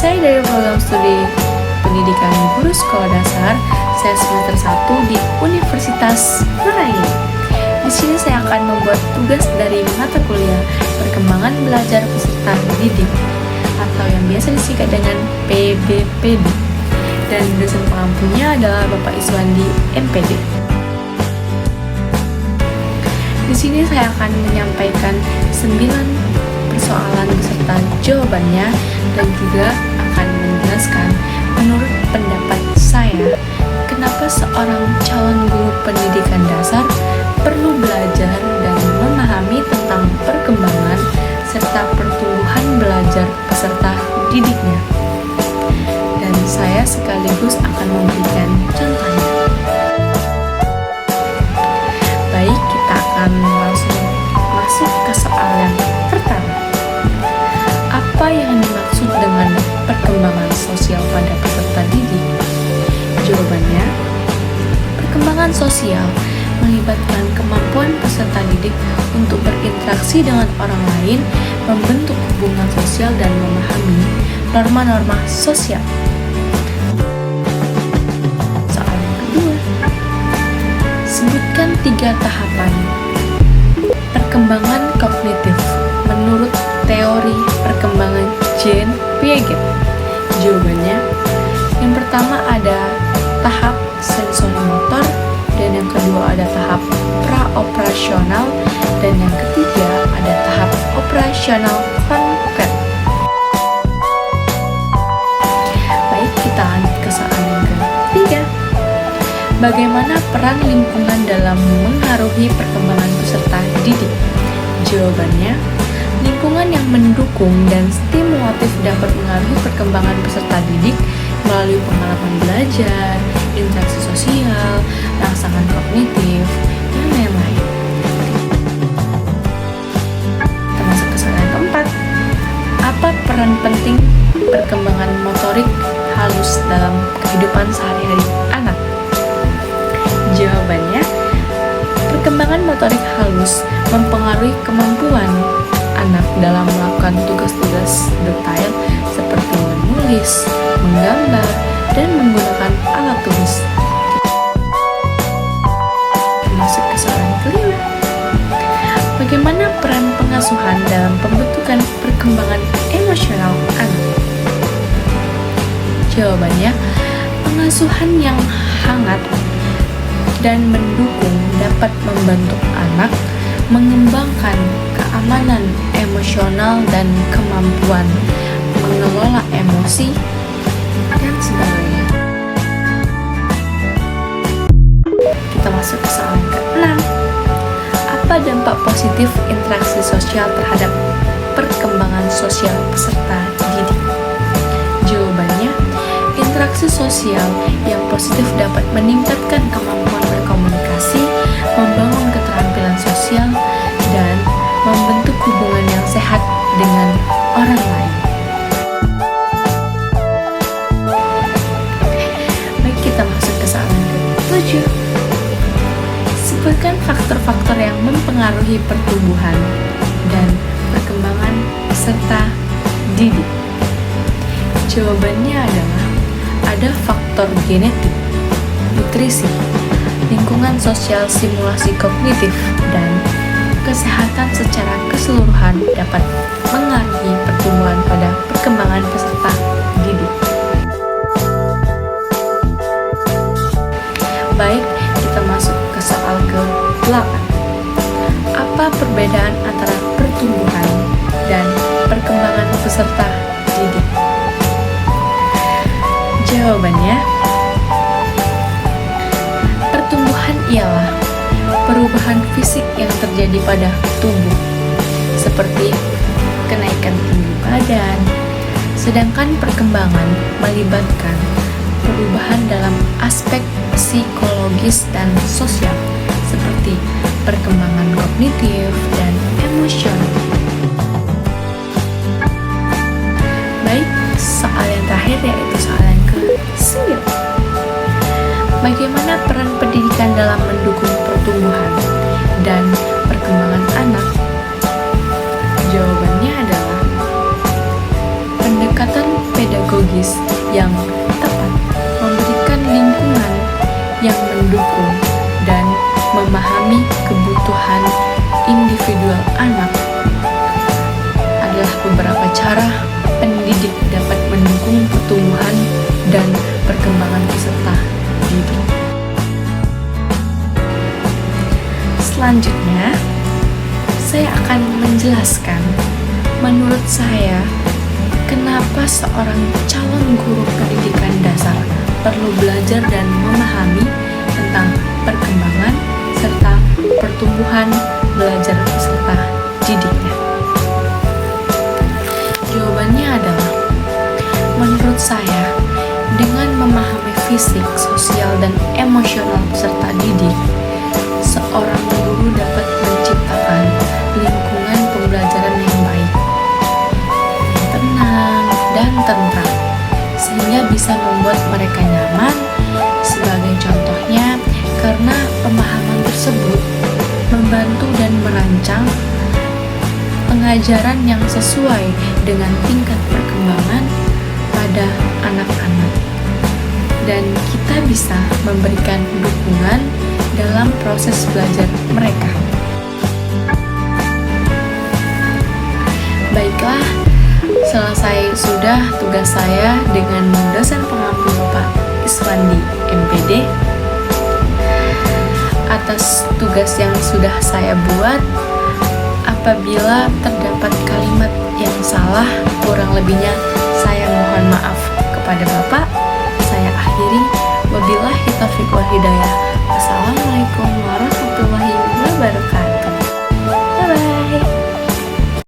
Saya dari program studi pendidikan guru sekolah dasar. Saya semester 1 di Universitas Merayu. Di sini saya akan membuat tugas dari mata kuliah Perkembangan Belajar Peserta Didik atau yang biasa disingkat dengan PBPD. Dan dosen pengampunya adalah Bapak Iswandi MPD. Di sini saya akan menyampaikan 9 persoalan beserta jawabannya dan juga akan menjelaskan menurut pendapat saya kenapa seorang calon guru pendidikan dasar perlu belajar dan memahami tentang perkembangan serta pertumbuhan belajar peserta didiknya. Dan saya sekaligus akan memberikan contohnya. Baik, kita akan langsung masuk ke soal yang pertama. Apa yang dimaksud dengan perkembangan sosial pada peserta didik? Jawabannya, perkembangan sosial melibatkan kemampuan peserta didik untuk berinteraksi dengan orang lain, membentuk hubungan sosial, dan memahami norma-norma sosial. Soal yang kedua, sebutkan 3 tahapan perkembangan kognitif menurut teori perkembangan Jean Piaget. Jawabannya, yang pertama ada tahap sensorimotor, dan yang kedua ada tahap praoperasional, dan yang ketiga ada tahap operasional konkret. Baik, kita lanjut ke soal yang ketiga. Bagaimana peran lingkungan dalam mengaruhi perkembangan peserta didik? Jawabannya, lingkungan yang mendukung dan stimulatif dapat mengaruhi perkembangan peserta didik melalui pengalaman belajar, interaksi sosial, rangsangan kognitif, dan lain-lain. Kita masuk ke soal yang keempat. Apa peran penting perkembangan motorik halus dalam kehidupan sehari-hari anak? Jawabannya, perkembangan motorik halus mempengaruhi kemampuan anak dalam melakukan tugas-tugas detail seperti menulis, menggambar, dan menggunakan alat tulis. Masuk ke soal yang kelima. Bagaimana peran pengasuhan dalam pembentukan perkembangan emosional anak? Jawabannya, pengasuhan yang hangat dan mendukung dapat membantu anak mengembangkan keamanan emosional dan kemampuan mengelola emosi dan sebagainya. Kita masuk ke soal yang ke-6. Apa dampak positif interaksi sosial terhadap perkembangan sosial peserta didik? Jawabannya, interaksi sosial yang positif dapat meningkatkan kemampuan berkomunikasi, membangun keterampilan sosial, dan membentuk hubungan yang sehat dengan orang lain. Baik, kita masuk ke soal yang ke-7. Sebutkan faktor-faktor yang mempengaruhi pertumbuhan dan perkembangan peserta didik. Jawabannya adalah ada faktor genetik, nutrisi, lingkungan sosial, simulasi kognitif, dan kesehatan secara keseluruhan dapat mengaruhi pertumbuhan pada perkembangan peserta didik. Baik, kita masuk ke soal ke-8. Apa perbedaan antara pertumbuhan dan perkembangan peserta didik? Jawabannya, pertumbuhan ialah perubahan fisik yang terjadi pada tubuh, seperti kenaikan tinggi badan, sedangkan perkembangan melibatkan perubahan dalam aspek psikologis dan sosial, seperti perkembangan kognitif dan emosional. Baik, soal yang terakhir yaitu soal yang ke-9. Bagaimana peran pendidikan dalam mendukung pertumbuhan dan perkembangan anak? Jawabannya adalah cara pendidik dapat mendukung pertumbuhan dan perkembangan peserta didik. Selanjutnya, saya akan menjelaskan menurut saya kenapa seorang calon guru pendidikan dasar perlu belajar dan memahami tentang perkembangan serta pertumbuhan belajar peserta didiknya. Jawabannya adalah, menurut saya, dengan memahami fisik, sosial, dan emosional peserta didik, seorang guru dapat menciptakan lingkungan pembelajaran yang baik, tenang, dan tentram, sehingga bisa membuat mereka nyaman. Sebagai contohnya, karena pemahaman tersebut membantu dan merancang pengajaran yang sesuai dengan tingkat perkembangan pada anak-anak, dan kita bisa memberikan dukungan dalam proses belajar mereka. Baiklah, selesai sudah tugas saya dengan dosen pengampu Bapak Iswandi MPD. Atas tugas yang sudah saya buat, apabila terdapat kalimat yang salah, kurang lebihnya saya mohon maaf kepada Bapak. Saya akhiri. Wabillahi taufiq wal hidayah. Wassalamualaikum